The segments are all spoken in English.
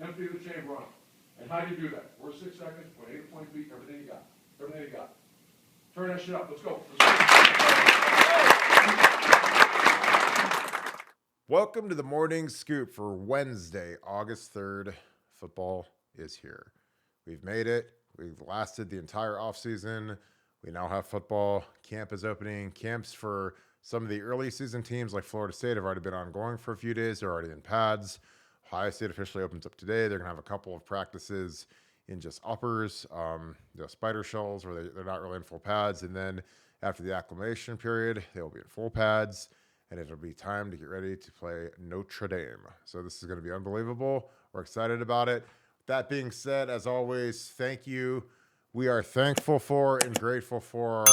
empty the chamber on them. And how do you do that? We're 6 seconds, 8 feet, everything you got. Everything you got. Turn that shit up. Let's go. Welcome to the Morning Scoop for Wednesday, August 3rd. Football is here. We've made it. We've lasted the entire offseason. We now have football. Camp is opening. Camps for some of the early season teams like Florida State have already been ongoing for a few days. They're already in pads. Ohio State officially opens up today. They're going to have a couple of practices in just uppers, spider shells where they're not really in full pads. And then after the acclimation period, they'll be in full pads. And it'll be time to get ready to play Notre Dame. So this is going to be unbelievable. We're excited about it. That being said, as always, thank you. We are thankful for and grateful for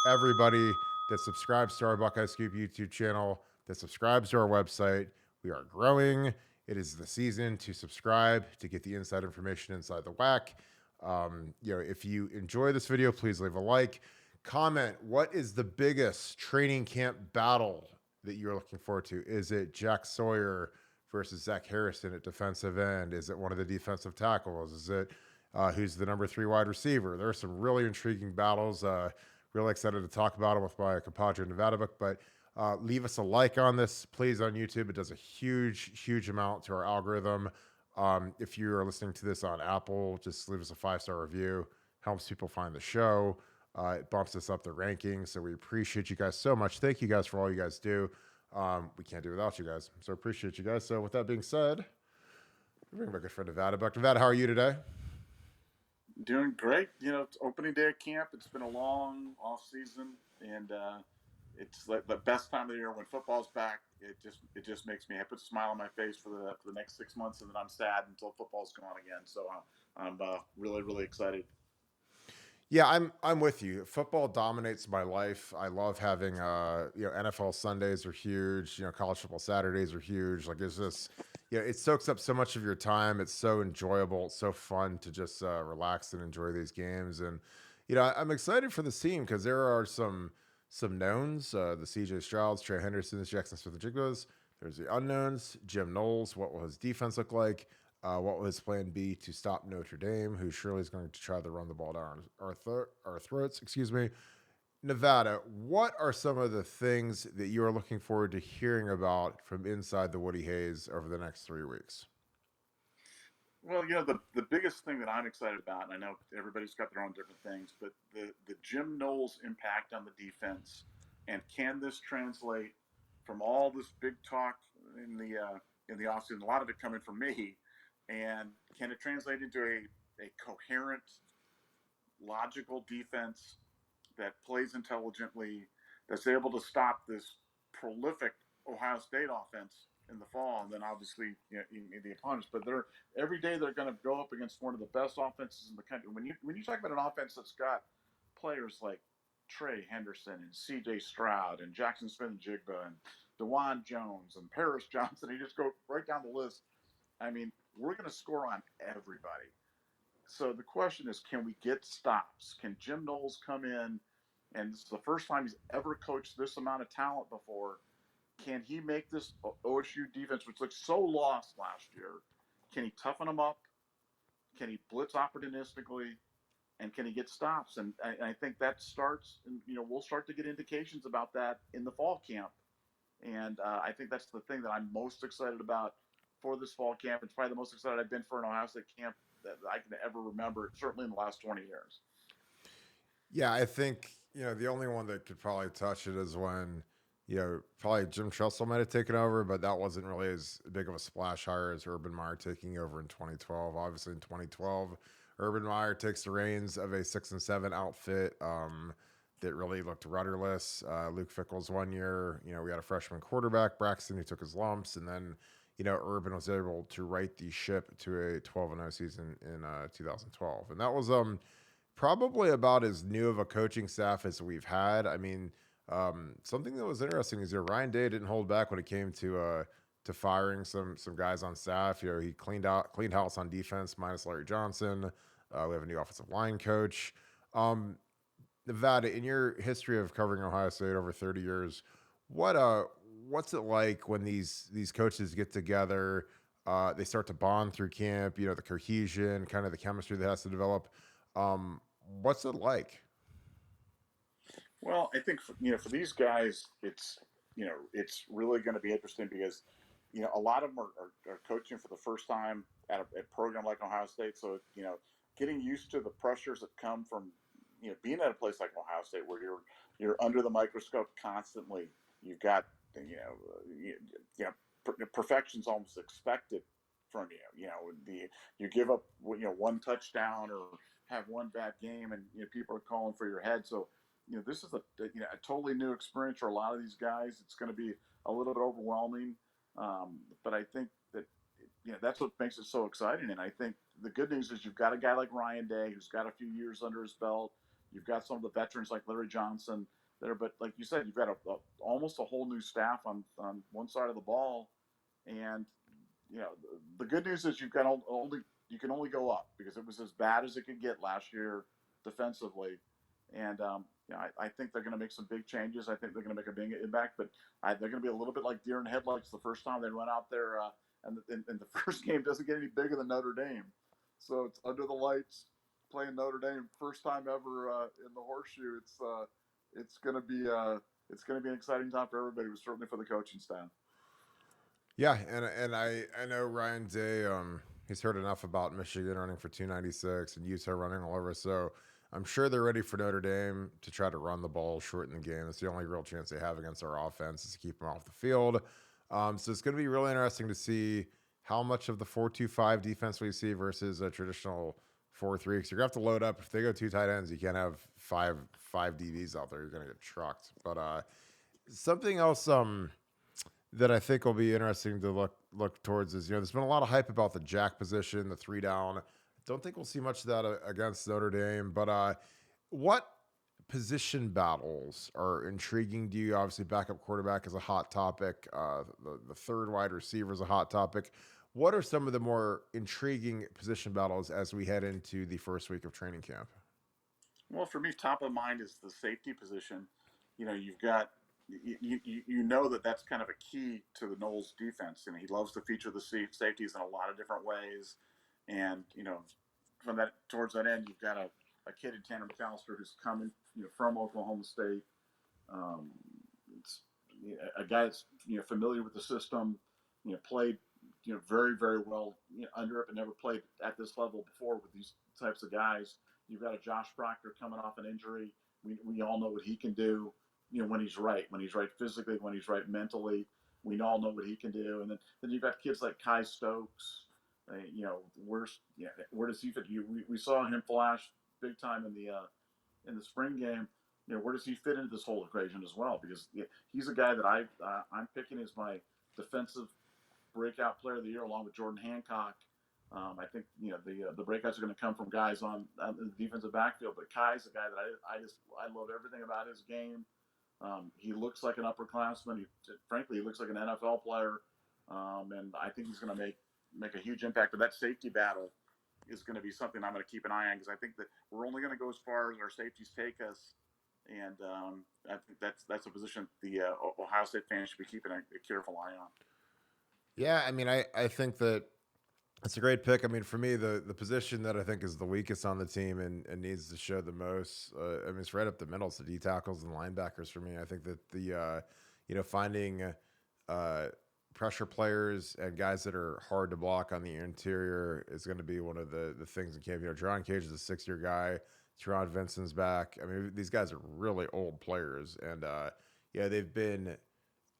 everybody that subscribes to our Buckeye Scoop YouTube channel, that subscribes to our website. We are growing. It is the season to subscribe to get the inside information inside the WAC. If you enjoy this video, please leave a like. Comment, what is the biggest training camp battle that you're looking forward to? Is it Jack Sawyer versus Zach Harrison at defensive end? Is it one of the defensive tackles? Is it who's the number 3 wide receiver? There are some really intriguing battles. Really excited to talk about them with my compadre Nevadabuck. But leave us a like on this, please, on YouTube. It does a huge amount to our algorithm. If you are listening to this on Apple, just leave us a 5-star review. Helps people find the show. It bumps us up the rankings, so we appreciate you guys so much. Thank you guys for all you guys do. We can't do without you guys, so appreciate you guys. So with that being said, bring my good friend Nevadabuck. Nevada, how are you today? Doing great. It's opening day of camp. It's been a long off season, and it's like the best time of the year when football's back. It just makes me. It puts a smile on my face for the next 6 months, and then I'm sad until football's gone again. So I'm really excited. Yeah, I'm with you. Football dominates my life. I love having NFL Sundays are huge. College football Saturdays are huge. Like it's just it soaks up so much of your time. It's so enjoyable. It's so fun to just relax and enjoy these games. And I'm excited for this team because there are some knowns. The C.J. Strouds, Trey Hendersons, Jackson Smith-Njigba's. There's the unknowns. Jim Knowles. What will his defense look like? What will his plan be to stop Notre Dame, who surely is going to try to run the ball down our throats? Excuse me. Nevada, what are some of the things that you are looking forward to hearing about from inside the Woody Hayes over the next 3 weeks? Well, the biggest thing that I'm excited about, and I know everybody's got their own different things, but the Jim Knowles impact on the defense, and can this translate from all this big talk in the offseason, a lot of it coming from me, and can it translate into a coherent, logical defense that plays intelligently, that's able to stop this prolific Ohio State offense in the fall, and then obviously the opponents. But every day they're going to go up against one of the best offenses in the country. When you talk about an offense that's got players like Trey Henderson and C.J. Stroud and Jackson Smith-Njigba and DeJuan Jones and Paris Johnson, you just go right down the list. I mean, we're going to score on everybody. So the question is, can we get stops? Can Jim Knowles come in, and this is the first time he's ever coached this amount of talent before? Can he make this OSU defense, which looked so lost last year, can he toughen them up? Can he blitz opportunistically? And can he get stops? And I think that starts, and we'll start to get indications about that in the fall camp. And I think that's the thing that I'm most excited about for this fall camp. It's probably the most excited I've been for an Ohio State camp that I can ever remember, certainly in the last 20 years. Yeah, I think, the only one that could probably touch it is when, probably Jim Tressel might have taken over, but that wasn't really as big of a splash hire as Urban Meyer taking over in 2012. Obviously, in 2012, Urban Meyer takes the reins of a 6-7 outfit that really looked rudderless. Luke Fickell's 1 year. We had a freshman quarterback, Braxton, who took his lumps, and then Urban was able to right the ship to a 12-0 season in 2012. And that was probably about as new of a coaching staff as we've had. I mean, something that was interesting is Ryan Day didn't hold back when it came to firing some guys on staff. He cleaned house on defense, minus Larry Johnson. We have a new offensive line coach. Nevada, in your history of covering Ohio State over 30 years, what's it like when these coaches get together? They start to bond through camp. The cohesion, kind of the chemistry that has to develop. What's it like? Well, I think for these guys, it's really going to be interesting because a lot of them are coaching for the first time at a program like Ohio State. So getting used to the pressures that come from being at a place like Ohio State where you're under the microscope constantly. You've got perfection's almost expected from you. You give up one touchdown or have one bad game, and people are calling for your head. So this is a totally new experience for a lot of these guys. It's going to be a little bit overwhelming, but I think that that's what makes it so exciting. And I think the good news is you've got a guy like Ryan Day who's got a few years under his belt. You've got some of the veterans like Larry Johnson there, but like you said, you've got almost a whole new staff on one side of the ball. And the good news is you can only go up because it was as bad as it could get last year defensively. And I think they're going to make some big changes. I think they're going to make a big impact, but they're going to be a little bit like deer in headlights the first time they run out there. And the first game doesn't get any bigger than Notre Dame, so it's under the lights playing Notre Dame first time ever in the horseshoe. It's going to be an exciting time for everybody, but certainly for the coaching staff. Yeah, and I know Ryan Day. He's heard enough about Michigan running for 296 and Utah running all over. So I'm sure they're ready for Notre Dame to try to run the ball, shorten the game. It's the only real chance they have against our offense is to keep them off the field. So it's going to be really interesting to see how much of the 4-2-5 defense we see versus a traditional 4-3. Because you're going to have to load up. If they go two tight ends, you can't have five DBs out there. You're going to get trucked. But something else that I think will be interesting to look towards is, there's been a lot of hype about the jack position, the 3 down. Don't think we'll see much of that against Notre Dame. But what position battles are intriguing to you? Obviously, backup quarterback is a hot topic. The third wide receiver is a hot topic. What are some of the more intriguing position battles as we head into the first week of training camp? Well, for me, top of mind is the safety position. You've got you know that's kind of a key to the Knowles defense, and he loves to feature the safeties in a lot of different ways. And from that towards that end, you've got a kid in Tanner McAllister who's coming from Oklahoma State. Um, it's a guy that's familiar with the system. Played very very well under it, but never played at this level before with these types of guys. You've got a Josh Proctor coming off an injury. We all know what he can do. When he's right physically, when he's right mentally, we all know what he can do. And then you've got kids like Kai Stokes. Where does he fit? We saw him flash big time in the spring game. Where does he fit into this whole equation as well? Because he's a guy that I'm picking as my defensive breakout player of the year, along with Jordan Hancock. I think the breakouts are going to come from guys on the defensive backfield, but Kai's a guy that I love everything about his game. He looks like an upperclassman. Frankly, he looks like an NFL player, and I think he's going to make a huge impact. But that safety battle is going to be something I'm going to keep an eye on because I think that we're only going to go as far as our safeties take us, and I think that's a position the Ohio State fans should be keeping a careful eye on. Yeah, I mean, I think that it's a great pick. I mean, for me, the position that I think is the weakest on the team and needs to show the most, I mean, it's right up the middle. It's the D tackles and linebackers for me. I think that finding pressure players and guys that are hard to block on the interior is going to be one of the things in camp. Jerron Cage is a 6-year guy. Teron Vincent's back. I mean, these guys are really old players, and they've been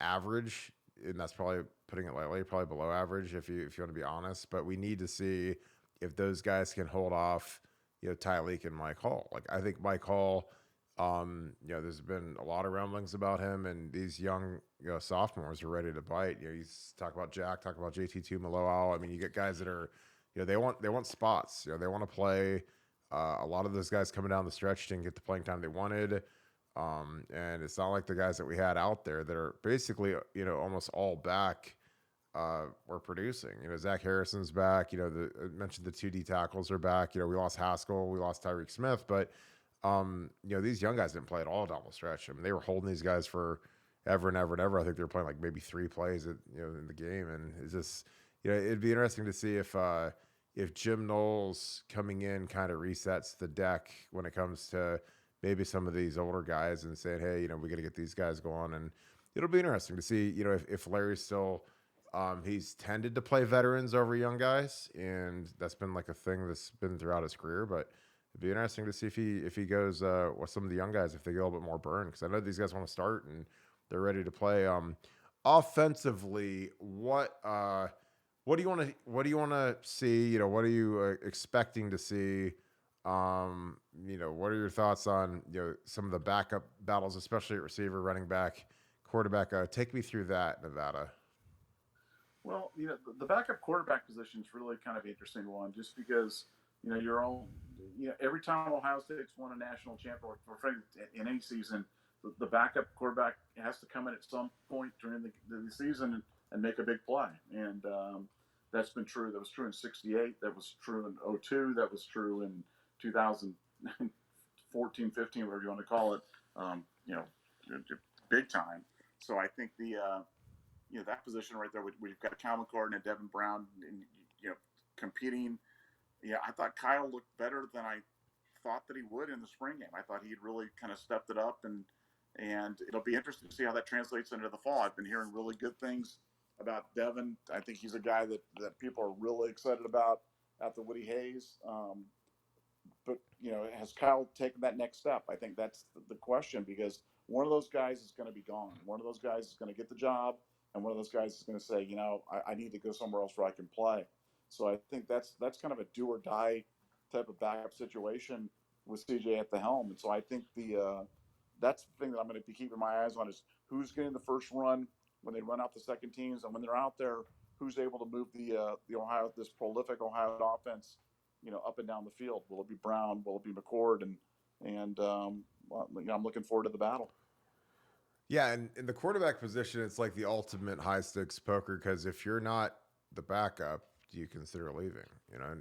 average, and that's probably putting it lightly, probably below average if you want to be honest. But we need to see if those guys can hold off, Tyleek and Mike Hall. Like, I think Mike Hall, there's been a lot of rumblings about him, and these young sophomores are ready to bite. You talk about Jack, talk about JT2 Maloau. I mean, you get guys that are, they want spots. They want to play. A lot of those guys coming down the stretch didn't get the playing time they wanted. And it's not like the guys that we had out there that are basically, almost all back, were producing. Zach Harrison's back. I mentioned the 2D tackles are back. We lost Haskell, we lost Tyreek Smith, but these young guys didn't play at all down the stretch. I mean, they were holding these guys for ever and ever and ever. I think they were playing like maybe 3 plays in the game, and it's just it'd be interesting to see if Jim Knowles coming in kind of resets the deck when it comes to maybe some of these older guys and saying, hey, we got to get these guys going. And it'll be interesting to see, if Larry's still, he's tended to play veterans over young guys, and that's been like a thing that's been throughout his career. But it'd be interesting to see if he goes with some of the young guys, if they get a little bit more burn, because I know these guys want to start and they're ready to play. Offensively, what do you want to see? What are you expecting to see? What are your thoughts on some of the backup battles, especially at receiver, running back, quarterback? Take me through that, Nevada. Well, the backup quarterback position is really kind of an interesting one, just because your own, every time Ohio State's won a national championship or in any season, the backup quarterback has to come in at some point during the season and make a big play. And that's been true. That was true in '68. That was true in '02. That was true in 2014, 15, whatever you want to call it. Um, you know, big time. So I think that position right there, we've got Cal McCord and Devin Brown, and competing. Yeah, I thought Kyle looked better than I thought that he would in the spring game. I thought he'd really kind of stepped it up, and it'll be interesting to see how that translates into the fall. I've been hearing really good things about Devin. I think he's a guy that people are really excited about at the Woody Hayes. But has Kyle taken that next step? I think that's the question, because one of those guys is going to be gone. One of those guys is going to get the job, and one of those guys is going to say, I need to go somewhere else where I can play. So I think that's kind of a do or die type of backup situation with CJ at the helm. And so I think that's the thing that I'm going to be keeping my eyes on, is who's getting the first run when they run out the second teams, and when they're out there, who's able to move this prolific Ohio offense, up and down the field. Will it be Brown? Will it be McCord? And I'm looking forward to the battle. Yeah, and in the quarterback position, it's like the ultimate high stakes poker, because if you're not the backup, do you consider leaving?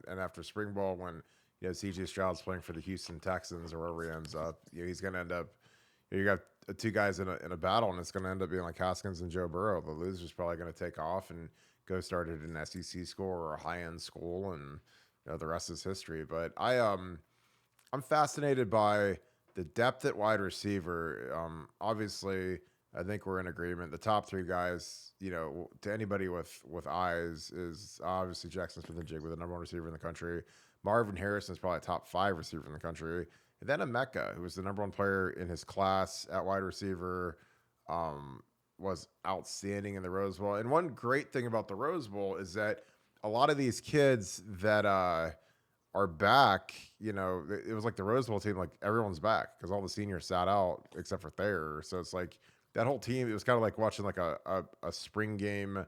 And after spring ball, when CJ Stroud's playing for the Houston Texans or wherever he ends up, he's going to end up. You got two guys in a battle, and it's going to end up being like Haskins and Joe Burrow. The loser's probably going to take off and go start at an SEC school or a high end school, and the rest is history. But I'm fascinated by the depth at wide receiver. Obviously, I think we're in agreement. The top three guys, to anybody with eyes, is obviously Jackson Smith-Njigba, the number one receiver in the country. Marvin Harrison is probably a top 5 receiver in the country. And then Emeka, who was the number one player in his class at wide receiver, was outstanding in the Rose Bowl. And one great thing about the Rose Bowl is that a lot of these kids that are back, it was like the Rose Bowl team, like everyone's back because all the seniors sat out except for Thayer. So it's like that whole team, it was kind of like watching like a spring game,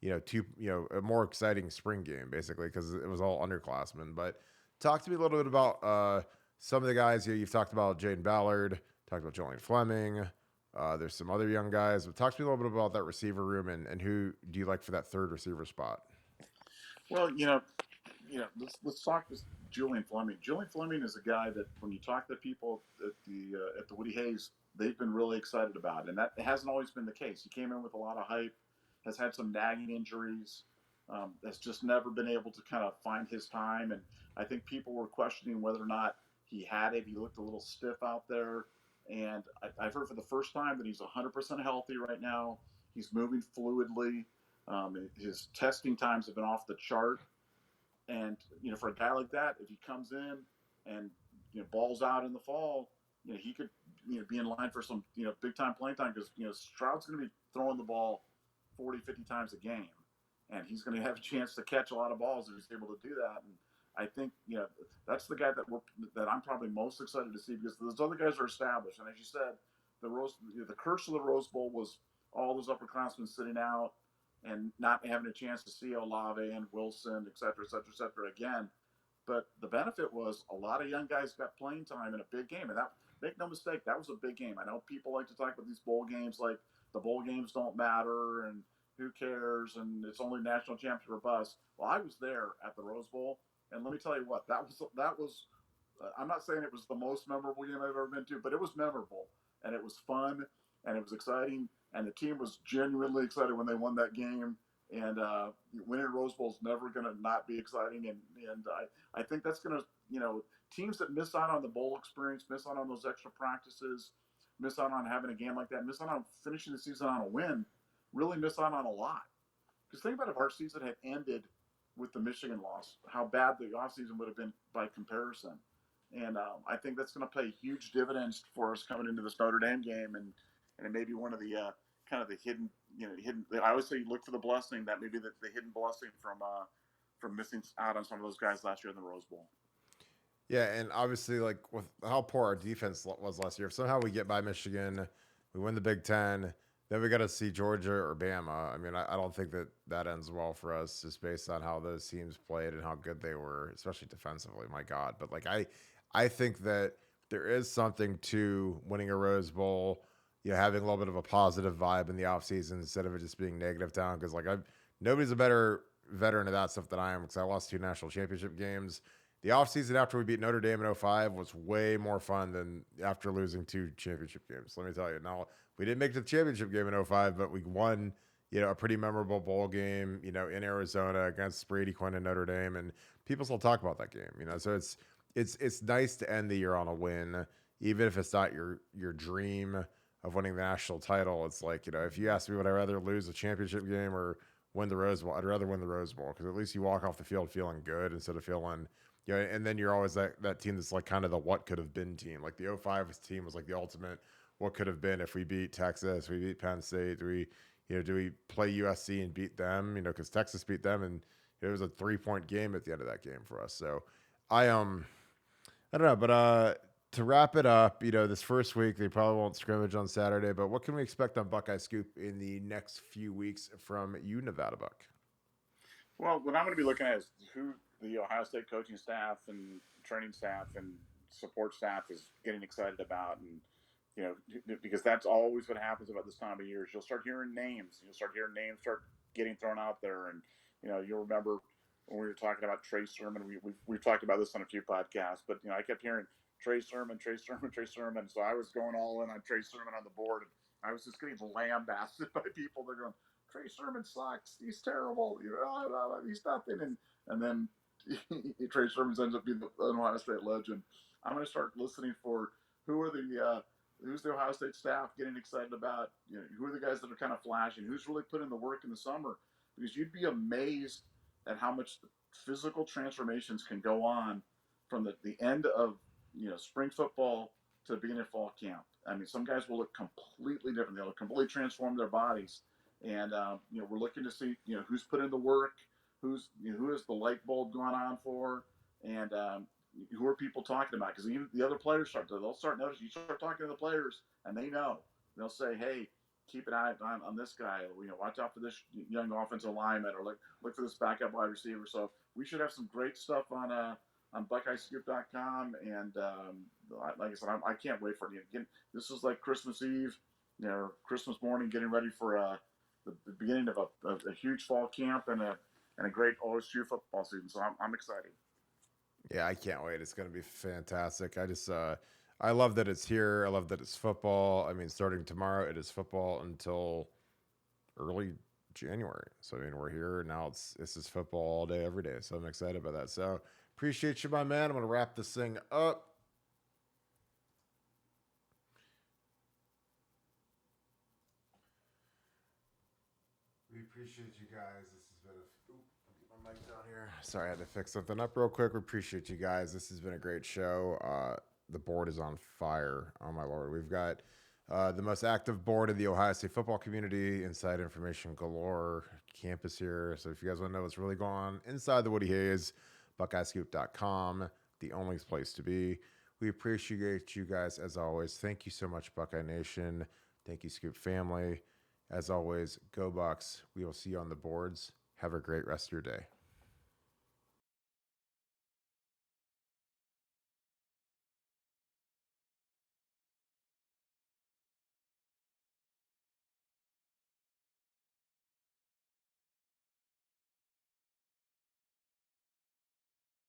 a more exciting spring game, basically, because it was all underclassmen. But talk to me a little bit about some of the guys. You've talked about Jaden Ballard, talked about Julian Fleming. There's some other young guys, but talk to me a little bit about that receiver room, and who do you like for that third receiver spot? Well, let's talk to Julian Fleming. Julian Fleming is a guy that when you talk to people at the Woody Hayes, they've been really excited about, and that hasn't always been the case. He came in with a lot of hype, has had some nagging injuries, has just never been able to kind of find his time, and I think people were questioning whether or not he had it. He looked a little stiff out there, and I've heard for the first time that he's 100% healthy right now. He's moving fluidly. His testing times have been off the chart. And for a guy like that, if he comes in and balls out in the fall, he could be in line for some big time playing time, because Stroud's going to be throwing the ball 40, 50 times a game, and he's going to have a chance to catch a lot of balls if he's able to do that. And I think that's the guy that I'm probably most excited to see, because those other guys are established. And as you said, the curse of the Rose Bowl was all those upperclassmen sitting out and not having a chance to see Olave and Wilson, et cetera, et cetera, et cetera, again. But the benefit was a lot of young guys got playing time in a big game. And that, make no mistake, that was a big game. I know people like to talk about these bowl games like the bowl games don't matter and who cares and it's only national championship or bust. Well, I was there at the Rose Bowl, and let me tell you what, that was I'm not saying it was the most memorable game I've ever been to, but it was memorable, and it was fun, and it was exciting, and the team was genuinely excited when they won that game. And winning a Rose Bowl is never going to not be exciting. And I think that's going to, teams that miss out on the bowl experience, miss out on those extra practices, miss out on having a game like that, miss out on finishing the season on a win, really miss out on a lot. Because think about if our season had ended with the Michigan loss, how bad the offseason would have been by comparison. And I think that's going to pay huge dividends for us coming into this Notre Dame game, and it may be one of the kind of the hidden, hidden. I always say look for the blessing, that maybe the hidden blessing from missing out on some of those guys last year in the Rose Bowl. Yeah, and obviously, like with how poor our defense was last year, if somehow we get by Michigan, we win the Big Ten, then we got to see Georgia or Bama. I mean, I don't think that ends well for us, just based on how those teams played and how good they were, especially defensively. My God, but like I think that there is something to winning a Rose Bowl, having a little bit of a positive vibe in the offseason instead of it just being negative down. Because like nobody's a better veteran of that stuff than I am, because I lost 2 national championship games. The offseason after we beat Notre Dame in 05 was way more fun than after losing 2 championship games. Let me tell you. Now, we didn't make the championship game in 05, but we won, a pretty memorable bowl game, in Arizona against Brady Quinn and Notre Dame, and people still talk about that game, So it's nice to end the year on a win, even if it's not your dream of winning the national title. It's like, if you ask me, would I rather lose a championship game or win the Rose Bowl? I'd rather win the Rose Bowl, because at least you walk off the field feeling good instead of feeling, and then you're always that team that's like kind of the what could have been team. Like the 05 team was like the ultimate what could have been if we beat Texas, we beat Penn State, do we play USC and beat them? Because Texas beat them, and it was a 3-point game at the end of that game for us. So I don't know, but to wrap it up, this first week they probably won't scrimmage on Saturday, but what can we expect on Buckeye Scoop in the next few weeks from you, Nevadabuck? Well, what I'm going to be looking at is who the Ohio State coaching staff and training staff and support staff is getting excited about, and because that's always what happens about this time of year. Is you'll start hearing names, start getting thrown out there, and you'll remember when we were talking about Trey Sermon. We've talked about this on a few podcasts, but I kept hearing Trey Sermon. So I was going all in on Trey Sermon on the board, and I was just getting lambasted by people. They're going, Trey Sermon sucks. He's terrible. He's nothing. And then Trey Sermon ends up being an Ohio State legend. I'm going to start listening for who's the Ohio State staff getting excited about. Who are the guys that are kind of flashing? Who's really putting the work in the summer? Because you'd be amazed at how much physical transformations can go on from the end of spring football to the beginning of fall camp. I mean, some guys will look completely different. They'll completely transform their bodies. And we're looking to see who's put in the work, who is the light bulb going on for, and who are people talking about? Because even the other players they'll start noticing. You start talking to the players, and they know. They'll say, "Hey, keep an eye on this guy. Watch out for this young offensive lineman, or look for this backup wide receiver." So we should have some great stuff on BuckeyeScoop.com, and like I said, I can't wait for it. Again, this is like Christmas Eve, Christmas morning, getting ready for the beginning of a huge fall camp and a great OSU football season. So I'm excited. Yeah, I can't wait. It's going to be fantastic. I love that it's here. I love that it's football. I mean, starting tomorrow, it is football until early January. So, I mean, we're here now. This is football all day, every day. So I'm excited about that. So appreciate you, my man. I'm going to wrap this thing up. We appreciate you guys. This has been my mic down here. Sorry, I had to fix something up real quick. We appreciate you guys. This has been a great show. The board is on fire. Oh my Lord. We've got the most active board in the Ohio State football community. Inside information galore. Campus here. So if you guys want to know what's really going on inside the Woody Hayes, BuckeyeScoop.com, the only place to be. We appreciate you guys as always. Thank you so much, Buckeye Nation. Thank you, Scoop family. As always, go Bucks. We will see you on the boards. Have a great rest of your day.